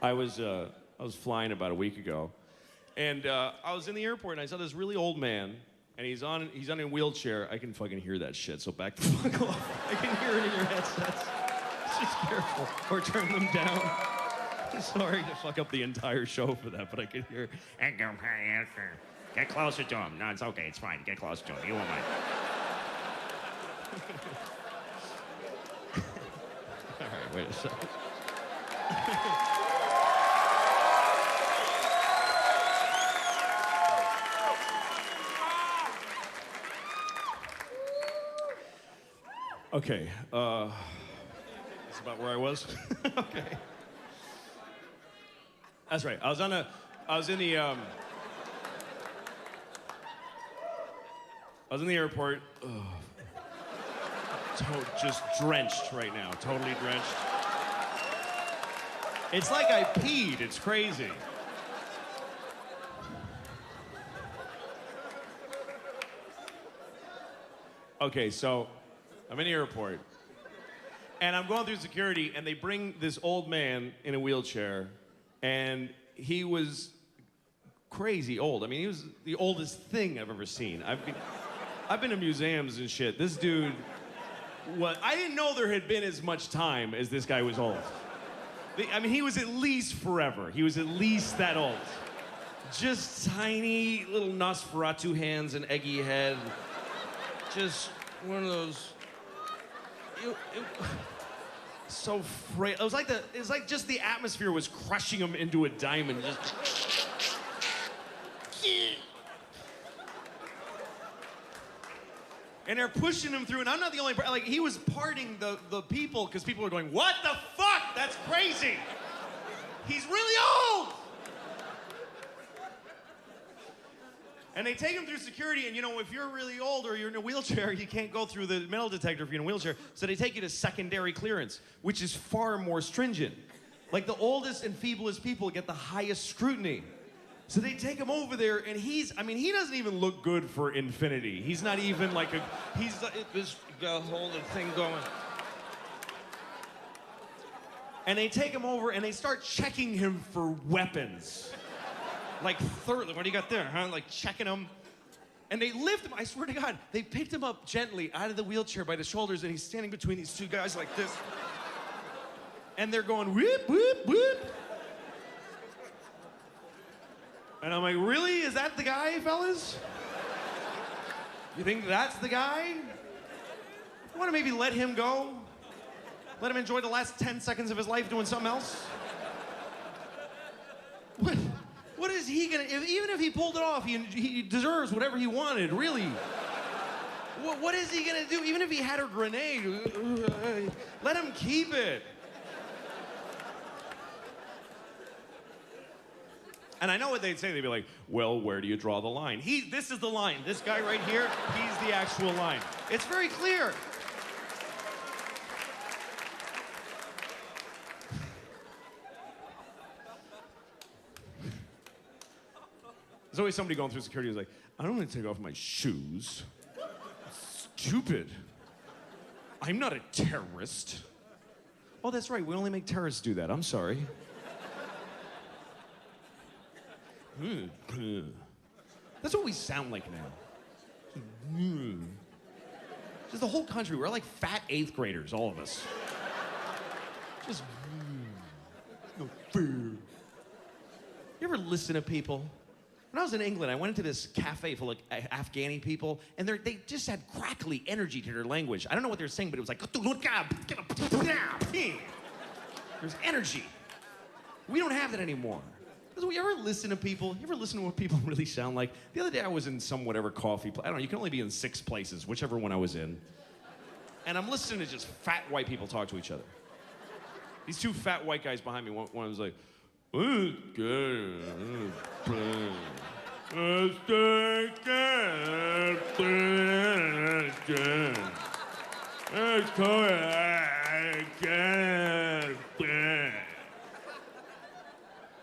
I was flying about a week ago, and I was in the airport and I saw this really old man, and he's on a wheelchair. I can fucking hear that shit, so back the fuck off. I can hear it in your headsets. Just careful, or turn them down. Sorry to fuck up the entire show for that, but I can hear. Get closer to him. No, it's okay. It's fine. Get closer to him. You won't mind. All right, wait a second. Okay, that's about where I was. Okay. That's right. I was in the airport. Just drenched right now, totally drenched. It's like I peed, it's crazy. Okay, so I'm in the airport, and I'm going through security, and they bring this old man in a wheelchair, and he was crazy old. I mean, he was the oldest thing I've ever seen. I've been to museums and shit. This dude I didn't know there had been as much time as this guy was old. I mean, he was at least forever. He was at least that old. Just tiny little Nosferatu hands and eggy head. Just one of those. So frail. It was like just the atmosphere was crushing him into a diamond. Just. And they're pushing him through, and I'm not the only, like, he was parting the people, because people were going, what the fuck? That's crazy. He's really old. And they take him through security, and you know, if you're really old or you're in a wheelchair, you can't go through the metal detector if you're in a wheelchair, so they take you to secondary clearance, which is far more stringent. Like, the oldest and feeblest people get the highest scrutiny. So they take him over there, and he doesn't even look good for infinity. He's not even like he's this whole thing going. And they take him over, and they start checking him for weapons. Like, what do you got there, huh? Like, checking him. And they lift him, I swear to God, they picked him up gently out of the wheelchair by the shoulders, and he's standing between these two guys like this. And they're going, whoop, whoop, whoop. And I'm like, really? Is that the guy, fellas? You think that's the guy? You want to maybe let him go? Let him enjoy the last 10 seconds of his life doing something else? What is he gonna, even if he pulled it off, he deserves whatever he wanted, really. What is he gonna do? Even if he had a grenade, let him keep it. And I know what they'd say. They'd be like, well, where do you draw the line? This is the line. This guy right here, he's the actual line. It's very clear. There's always somebody going through security who's like, I don't want to take off my shoes. Stupid. I'm not a terrorist. Oh, that's right. We only make terrorists do that. I'm sorry. That's what we sound like now. Just the whole country, we're like fat 8th graders, all of us. Just no fear. You ever listen to people? When I was in England, I went into this cafe full of Afghani people, and they just had crackly energy to their language. I don't know what they were saying, but it was like, there's energy. We don't have that anymore. Do you ever listen to people? You ever listen to what people really sound like? The other day I was in some whatever coffee place. I don't know, you can only be in 6 places, whichever one I was in. And I'm listening to just fat white people talk to each other. These 2 fat white guys behind me, one was like, and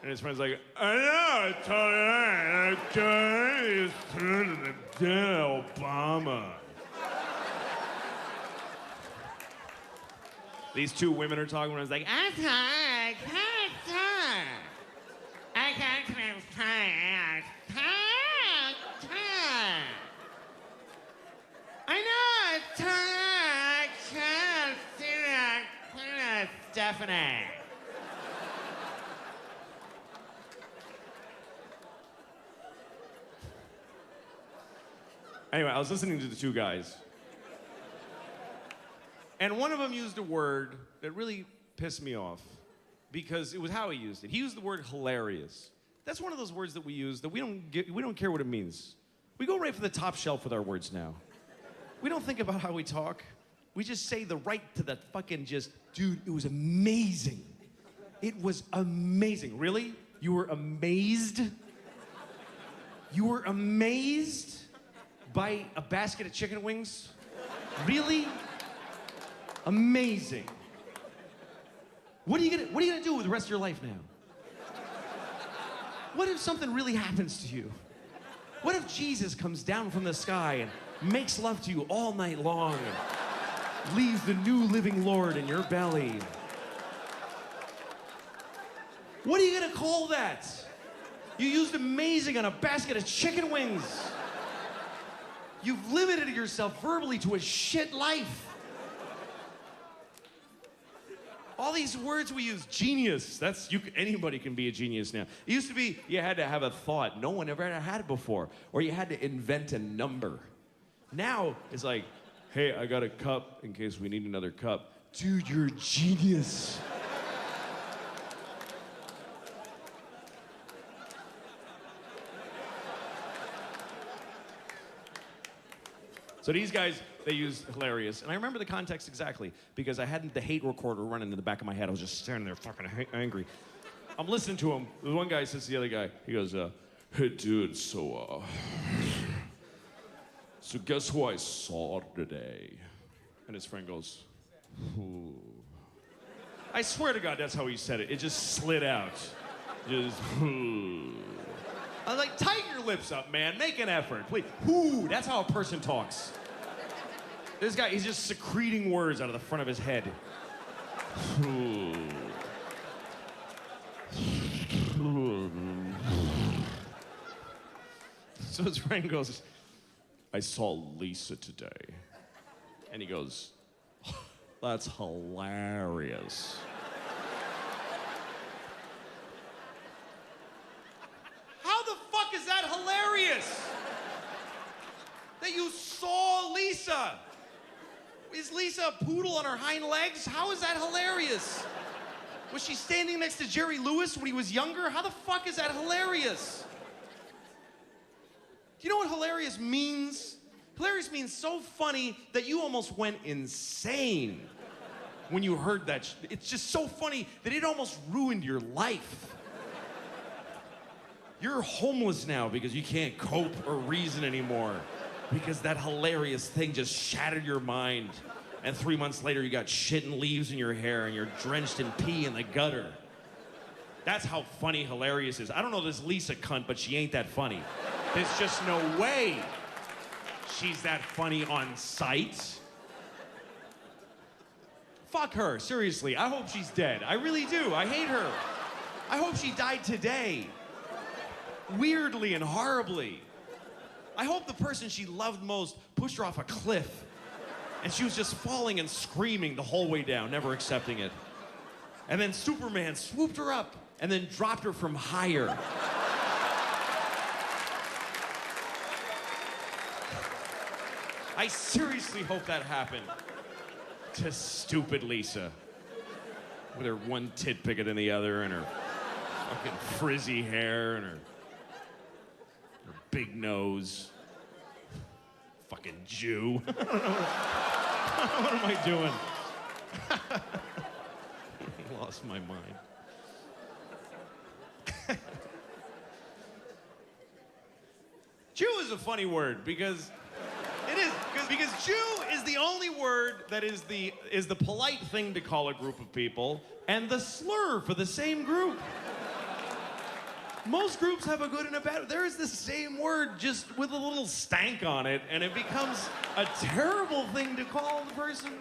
his friend's like, I know, I told you, I turned to the dead Obama. These 2 women are talking, and I was like, I'm tired. know I can't see that. Stephanie. Anyway, I was listening to the two guys. And one of them used a word that really pissed me off because it was how he used it. He used the word hilarious. That's one of those words that we use that we don't care what it means. We go right for the top shelf with our words now. We don't think about how we talk. We just say the right to that fucking dude, it was amazing. It was amazing. Really? You were amazed? You were amazed by a basket of chicken wings? Really? Amazing. What are you gonna do with the rest of your life now? What if something really happens to you? What if Jesus comes down from the sky and makes love to you all night long and leaves the new living Lord in your belly? What are you gonna call that? You used amazing on a basket of chicken wings. You've limited yourself verbally to a shit life. All these words we use, genius, anybody can be a genius now. It used to be you had to have a thought. No one ever had it before. Or you had to invent a number. Now it's like, hey, I got a cup in case we need another cup. Dude, you're a genius. So these guys, they used hilarious. And I remember the context exactly because I had the hate recorder running in the back of my head. I was just standing there fucking angry. I'm listening to him. The one guy says to the other guy, he goes, hey, dude, so guess who I saw today? And his friend goes, who? I swear to God, that's how he said it. It just slid out. Just, who? I was like, tighten your lips up, man. Make an effort, please. Whoo, that's how a person talks. This guy, he's just secreting words out of the front of his head. Whoo. So his friend goes, I saw Lisa today. And he goes, that's hilarious. Is that hilarious? That you saw Lisa? Is Lisa a poodle on her hind legs? How is that hilarious? Was she standing next to Jerry Lewis when he was younger? How the fuck is that hilarious? Do you know what hilarious means? Hilarious means so funny that you almost went insane when you heard that. It's just so funny that it almost ruined your life. You're homeless now because you can't cope or reason anymore because that hilarious thing just shattered your mind. And 3 months later, you got shit and leaves in your hair and you're drenched in pee in the gutter. That's how funny hilarious is. I don't know this Lisa cunt, but she ain't that funny. There's just no way she's that funny on sight. Fuck her, seriously. I hope she's dead. I really do. I hate her. I hope she died today. Weirdly and horribly. I hope the person she loved most pushed her off a cliff and she was just falling and screaming the whole way down, never accepting it. And then Superman swooped her up and then dropped her from higher. I seriously hope that happened to stupid Lisa with her one tit bigger than the other and her fucking frizzy hair and her big nose. Fucking Jew. I don't know. What am I doing? I lost my mind. Jew is a funny word because it is because Jew is the only word that is the polite thing to call a group of people and the slur for the same group. Most groups have a good and a bad. There is the same word just with a little stank on it, and it becomes a terrible thing to call the person.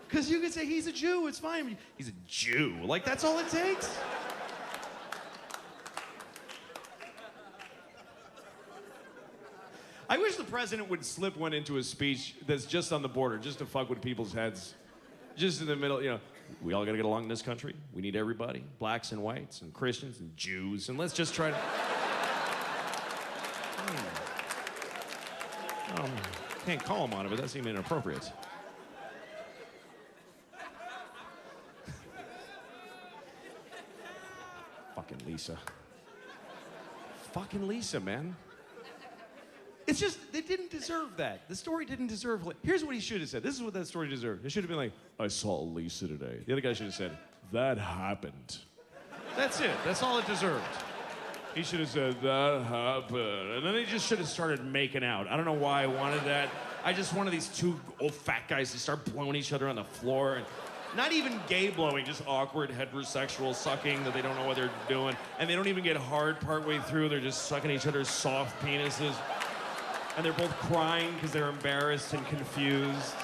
Because you could say, he's a Jew, it's fine. He's a Jew. Like, that's all it takes. I wish the president would slip one into a speech that's just on the border, just to fuck with people's heads. Just in the middle, you know. We all gotta get along in this country. We need everybody, blacks and whites and Christians and Jews, and let's just try to... Can't call him on it, but that seemed inappropriate. Fucking Lisa. Fucking Lisa, man. It's just, they didn't deserve that. The story didn't deserve... Here's what he should have said. This is what that story deserved. It should have been like, I saw Lisa today. The other guy should have said, that happened. That's it. That's all it deserved. He should have said, that happened. And then he just should have started making out. I don't know why I wanted that. I just wanted these two old fat guys to start blowing each other on the floor. And not even gay blowing, just awkward heterosexual sucking that they don't know what they're doing. And they don't even get hard partway through. They're just sucking each other's soft penises. And they're both crying because they're embarrassed and confused.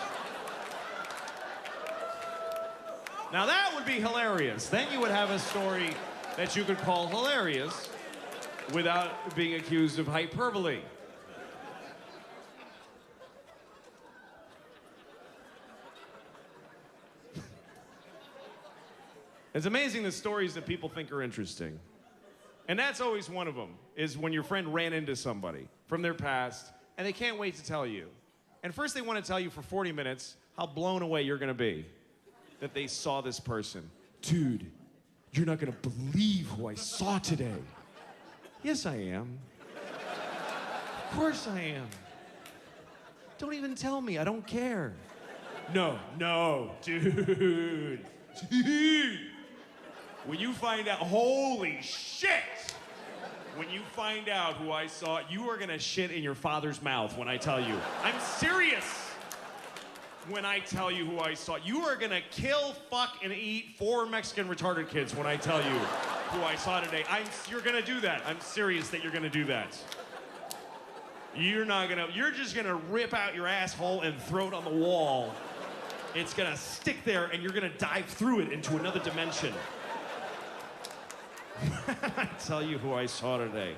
Now that would be hilarious. Then you would have a story that you could call hilarious without being accused of hyperbole. It's amazing the stories that people think are interesting. And that's always one of them, is when your friend ran into somebody from their past and they can't wait to tell you. And first they want to tell you for 40 minutes how blown away you're gonna be that they saw this person. Dude, you're not gonna believe who I saw today. Yes, I am. Of course I am. Don't even tell me, I don't care. No, dude. When you find out, holy shit! When you find out who I saw, you are gonna shit in your father's mouth when I tell you. I'm serious. When I tell you who I saw, you are gonna kill, fuck, and eat 4 Mexican retarded kids when I tell you who I saw today. You're gonna do that. I'm serious that you're gonna do that. You're just gonna rip out your asshole and throw it on the wall. It's gonna stick there and you're gonna dive through it into another dimension. I tell you who I saw today.